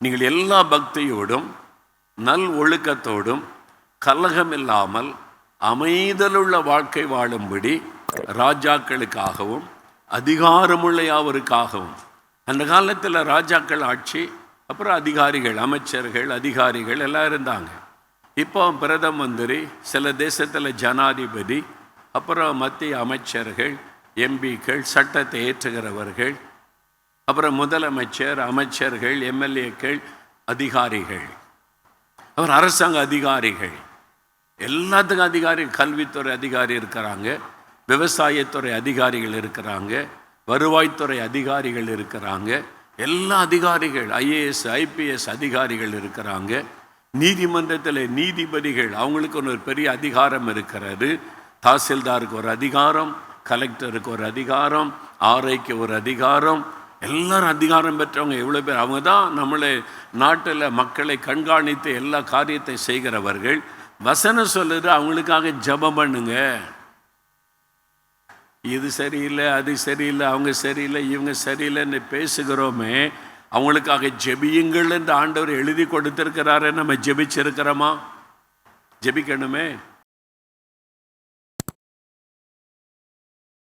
நீங்கள் எல்லா பக்தியோடும் நல் ஒழுக்கத்தோடும் கலகமில்லாமல் அமைதலுள்ள வாழ்க்கை வாழும்படி ராஜாக்களுக்காகவும் அதிகாரமுள்ள யாவருக்காகவும். அந்த காலத்தில் ராஜாக்கள் ஆட்சி, அப்புறம் அதிகாரிகள், அமைச்சர்கள், அதிகாரிகள் எல்லாம் இருந்தாங்க. இப்போ பிரதம மந்திரி, சில தேசத்தில் ஜனாதிபதி, அப்புறம் மத்திய அமைச்சர்கள், எம்பிக்கள், சட்டத்தை ஏற்றுகிறவர்கள், அப்புறம் முதலமைச்சர், அமைச்சர்கள், எம்எல்ஏக்கள், அதிகாரிகள், அப்புறம் அரசாங்க அதிகாரிகள், எல்லாத்துக்கும் அதிகாரி. கல்வித்துறை அதிகாரி இருக்கிறாங்க, விவசாயத்துறை அதிகாரிகள் இருக்கிறாங்க, வருவாய்த்துறை அதிகாரிகள் இருக்கிறாங்க, எல்லா அதிகாரிகள், ஐஏஎஸ் ஐபிஎஸ் அதிகாரிகள் இருக்கிறாங்க. நீதிமன்றத்தில் நீதிபதிகள், அவங்களுக்கு ஒரு பெரிய அதிகாரம் இருக்கிறது. தாசில்தாருக்கு ஒரு அதிகாரம், கலெக்டருக்கு ஒரு அதிகாரம், ஆர்ஐக்கு ஒரு அதிகாரம். எல்லாரும் அதிகாரம் பெற்றவங்க எவ்வளோ பேர். அவங்க தான் நம்மளை நாட்டில் மக்களை கண்காணித்து எல்லா காரியத்தை செய்கிறவர்கள். வசனம் சொல்லுது, அவங்களுக்காக ஜெபம் பண்ணுங்க. இது சரியில்லை, அது சரியில்லை, அவங்க சரியில்லை, இவங்க சரியில்லைன்னு பேசுகிறோமே, அவங்களுக்காக ஜெபியுங்கள் என்று ஆண்டவர் எழுதி கொடுத்திருக்கிறாரு. நம்ம ஜெபிச்சிருக்கிறோமா? ஜெபிக்கணுமே.